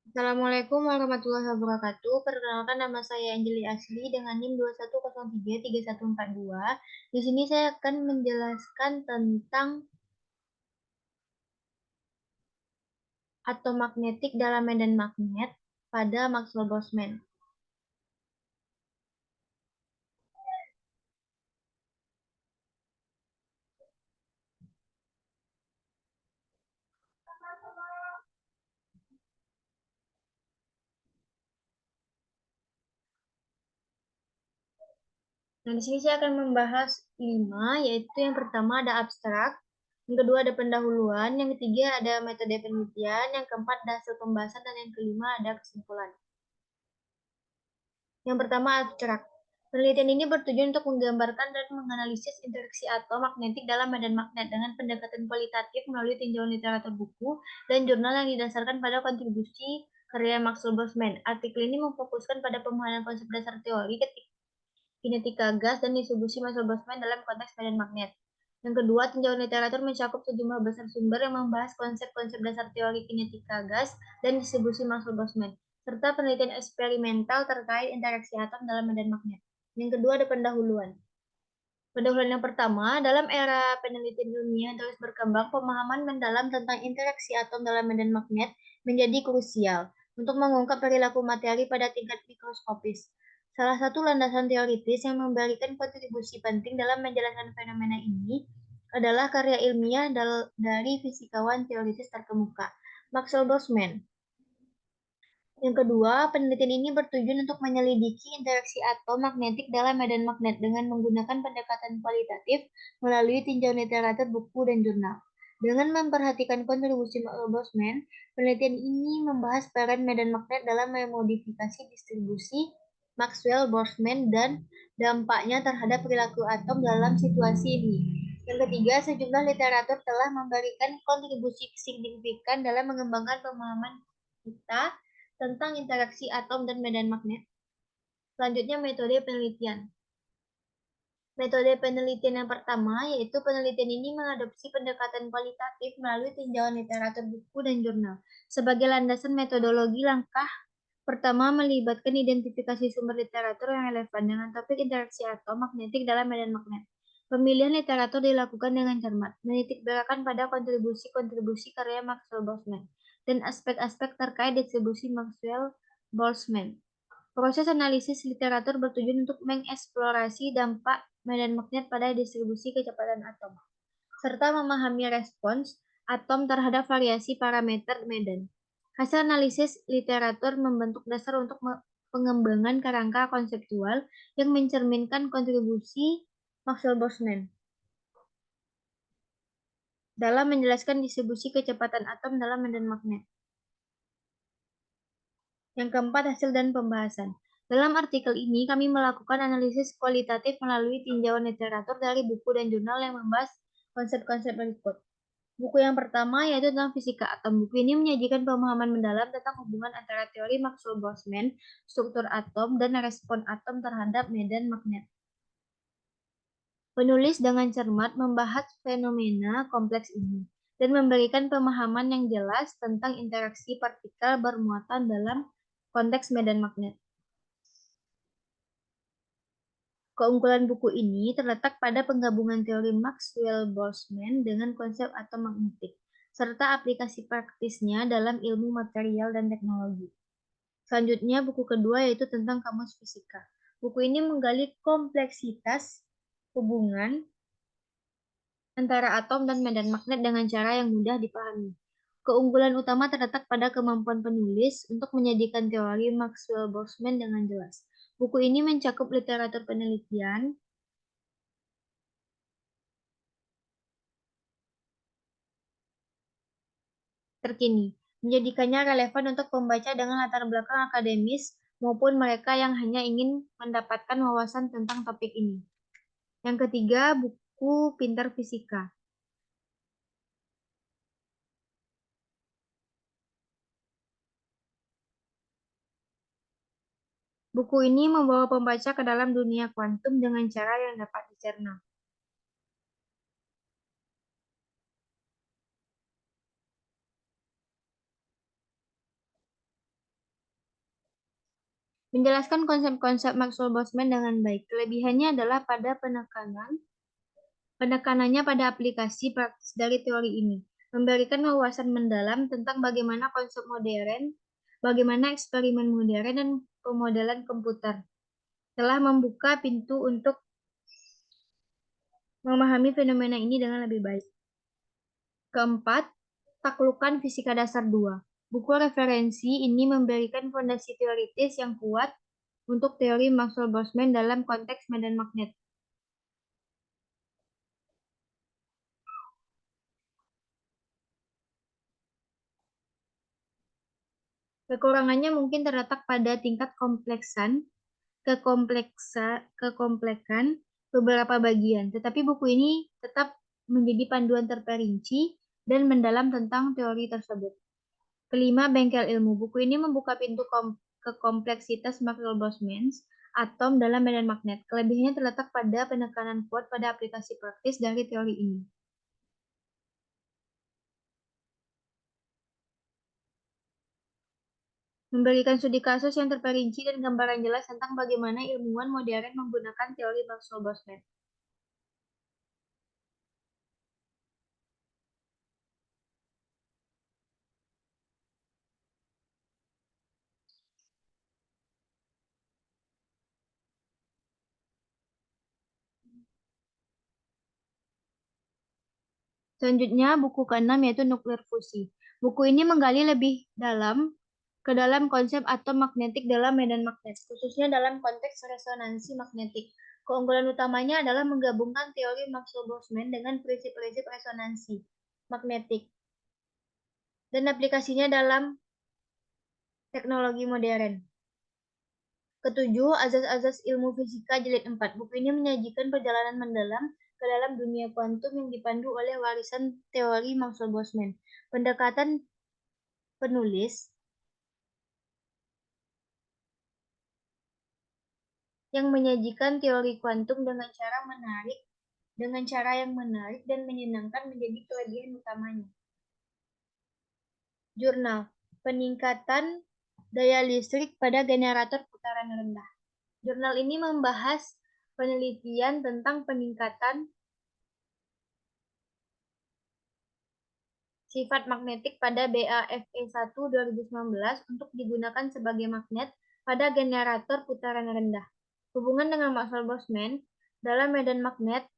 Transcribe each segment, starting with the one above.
Assalamualaikum warahmatullahi wabarakatuh. Perkenalkan nama saya Anjeli Asli dengan NIM 21033142. Di sini saya akan menjelaskan tentang atom magnetik dalam medan magnet pada Maxwell-Boltzmann. Nah, di sini saya akan membahas 5, yaitu yang pertama ada abstrak, yang kedua ada pendahuluan, yang ketiga ada metode penelitian, yang keempat ada hasil pembahasan, dan yang kelima ada kesimpulan. Yang pertama, abstrak. Penelitian ini bertujuan untuk menggambarkan dan menganalisis interaksi atom magnetik dalam medan magnet dengan pendekatan kualitatif melalui tinjauan literatur buku dan jurnal yang didasarkan pada kontribusi karya Maxwell Boltzmann. Artikel ini memfokuskan pada pemahaman konsep dasar teori kinetika gas dan distribusi Maxwell Boltzmann dalam konteks medan magnet. Yang kedua, tinjauan literatur mencakup sejumlah besar sumber yang membahas konsep-konsep dasar teori kinetika gas dan distribusi Maxwell Boltzmann, serta penelitian eksperimental terkait interaksi atom dalam medan magnet. Yang kedua ada pendahuluan. Pendahuluan yang pertama, dalam era penelitian ilmiah yang terus berkembang, pemahaman mendalam tentang interaksi atom dalam medan magnet menjadi krusial untuk mengungkap perilaku materi pada tingkat mikroskopis. Salah satu landasan teoritis yang memberikan kontribusi penting dalam menjelaskan fenomena ini adalah karya ilmiah dari fisikawan teoritis terkemuka, Maxwell Boltzmann. Yang kedua, penelitian ini bertujuan untuk menyelidiki interaksi atom magnetik dalam medan magnet dengan menggunakan pendekatan kualitatif melalui tinjauan literatur buku dan jurnal. Dengan memperhatikan kontribusi Maxwell Boltzmann, penelitian ini membahas peran medan magnet dalam memodifikasi distribusi Maxwell-Boltzmann dan dampaknya terhadap perilaku atom dalam situasi ini. Yang ketiga, sejumlah literatur telah memberikan kontribusi signifikan dalam mengembangkan pemahaman kita tentang interaksi atom dan medan magnet. Selanjutnya, metode penelitian. Metode penelitian yang pertama yaitu penelitian ini mengadopsi pendekatan kualitatif melalui tinjauan literatur buku dan jurnal. Sebagai landasan metodologi, langkah pertama melibatkan identifikasi sumber literatur yang relevan dengan topik interaksi atom magnetik dalam medan magnet. Pemilihan literatur dilakukan dengan cermat, menitik beratkan pada kontribusi-kontribusi karya Maxwell Boltzmann dan aspek-aspek terkait distribusi Maxwell-Boltzmann. Proses analisis literatur bertujuan untuk mengeksplorasi dampak medan magnet pada distribusi kecepatan atom, serta memahami respons atom terhadap variasi parameter medan. Hasil analisis literatur membentuk dasar untuk pengembangan kerangka konseptual yang mencerminkan kontribusi Maxwell-Boltzmann dalam menjelaskan distribusi kecepatan atom dalam medan magnet. Yang keempat, hasil dan pembahasan. Dalam artikel ini, kami melakukan analisis kualitatif melalui tinjauan literatur dari buku dan jurnal yang membahas konsep-konsep berikut. Buku yang pertama yaitu tentang fisika atom. Buku ini menyajikan pemahaman mendalam tentang hubungan antara teori Maxwell-Boltzmann, struktur atom, dan respon atom terhadap medan magnet. Penulis dengan cermat membahas fenomena kompleks ini dan memberikan pemahaman yang jelas tentang interaksi partikel bermuatan dalam konteks medan magnet. Keunggulan buku ini terletak pada penggabungan teori Maxwell-Boltzmann dengan konsep atom magnetik, serta aplikasi praktisnya dalam ilmu material dan teknologi. Selanjutnya, buku kedua yaitu tentang kamus fisika. Buku ini menggali kompleksitas hubungan antara atom dan medan magnet dengan cara yang mudah dipahami. Keunggulan utama terletak pada kemampuan penulis untuk menyajikan teori Maxwell-Boltzmann dengan jelas. Buku ini mencakup literatur penelitian, terkini, menjadikannya relevan untuk pembaca dengan latar belakang akademis maupun mereka yang hanya ingin mendapatkan wawasan tentang topik ini. Yang ketiga, buku Pintar Fisika. Buku ini membawa pembaca ke dalam dunia kuantum dengan cara yang dapat dicerna. Menjelaskan konsep-konsep Maxwell Boltzmann dengan baik. Kelebihannya adalah pada penekanannya pada aplikasi praktis dari teori ini, memberikan wawasan mendalam tentang bagaimana konsep modern, bagaimana eksperimen modern dan pemodelan komputer telah membuka pintu untuk memahami fenomena ini dengan lebih baik. Keempat, Taklukan Fisika Dasar 2. Buku referensi ini memberikan fondasi teoritis yang kuat untuk teori Maxwell-Boltzmann dalam konteks medan magnet. Kekurangannya mungkin terletak pada tingkat kekomplekan beberapa bagian, tetapi buku ini tetap menjadi panduan terperinci dan mendalam tentang teori tersebut. Kelima, Bengkel Ilmu. Buku ini membuka pintu ke kompleksitas Maxwell-Boltzmann atom dalam medan magnet. Kelebihannya terletak pada penekanan kuat pada aplikasi praktis dari teori ini. Memberikan studi kasus yang terperinci dan gambaran jelas tentang bagaimana ilmuwan modern menggunakan teori Maxwell-Boltzmann. Selanjutnya, buku ke-6 yaitu Nuklir Fusi. Buku ini menggali lebih dalam ke dalam konsep atom magnetik dalam medan magnet, khususnya dalam konteks resonansi magnetik. Keunggulan utamanya adalah menggabungkan teori Maxwell-Boltzmann dengan prinsip-prinsip resonansi magnetik dan aplikasinya dalam teknologi modern. Ketujuh, Azas-Azas Ilmu Fisika Jilid 4. Buku ini menyajikan perjalanan mendalam ke dalam dunia kuantum yang dipandu oleh warisan teori Maxwell-Boltzmann. Pendekatan penulis yang menyajikan teori kuantum dengan cara yang menarik dan menyenangkan menjadi kelebihan utamanya. Jurnal Peningkatan Daya Listrik pada Generator Putaran Rendah. Jurnal ini membahas penelitian tentang peningkatan sifat magnetik pada BAFE1 2019 untuk digunakan sebagai magnet pada generator putaran rendah. Hubungan dengan Maxwell-Boltzmann dalam medan magnet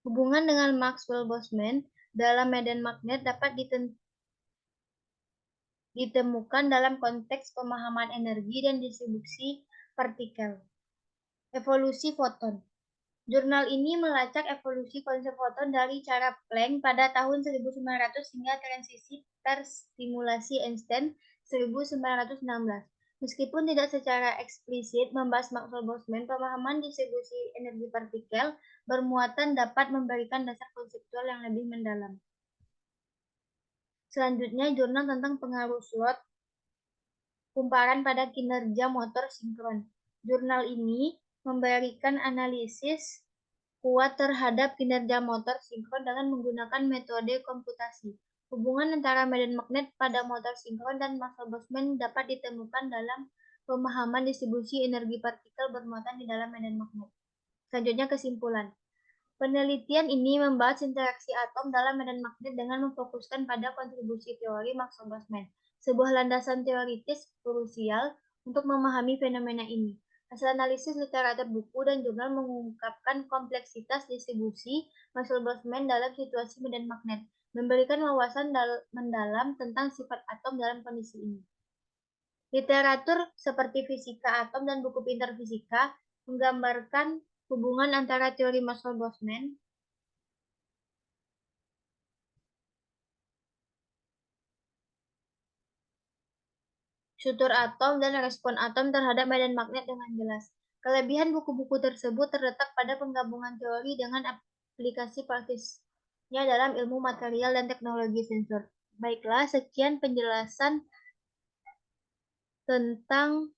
Hubungan dengan Maxwell-Boltzmann dalam medan magnet dapat ditemukan dalam konteks pemahaman energi dan distribusi partikel. Evolusi foton. Jurnal ini melacak evolusi konsep foton dari cara Planck pada tahun 1900 hingga transisi terstimulasi Einstein 1916. Meskipun tidak secara eksplisit membahas Maxwell-Boltzmann, pemahaman distribusi energi partikel bermuatan dapat memberikan dasar konseptual yang lebih mendalam. Selanjutnya, jurnal tentang pengaruh slot kumparan pada kinerja motor sinkron. Jurnal ini memberikan analisis kuat terhadap kinerja motor sinkron dengan menggunakan metode komputasi. Hubungan antara medan magnet pada motor sinkron dan Maxwell-Boltzmann dapat ditemukan dalam pemahaman distribusi energi partikel bermuatan di dalam medan magnet. Selanjutnya, kesimpulan. Penelitian ini membahas interaksi atom dalam medan magnet dengan memfokuskan pada kontribusi teori Maxwell-Boltzmann, sebuah landasan teoritis krusial untuk memahami fenomena ini. Hasil analisis literatur buku dan jurnal mengungkapkan kompleksitas distribusi Maxwell-Boltzmann dalam situasi medan magnet, memberikan wawasan mendalam tentang sifat atom dalam kondisi ini. Literatur seperti Fisika Atom dan buku pintar fisika menggambarkan Hubungan antara teori Maxwell-Boltzmann, struktur atom, dan respon atom terhadap medan magnet dengan jelas. Kelebihan buku-buku tersebut terletak pada penggabungan teori dengan aplikasi praktisnya dalam ilmu material dan teknologi sensor. Baiklah, sekian penjelasan tentang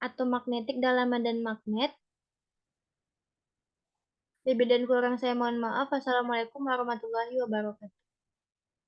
atom magnetik dalam medan magnet. Lebih dan kurang saya mohon maaf. Wassalamualaikum warahmatullahi wabarakatuh.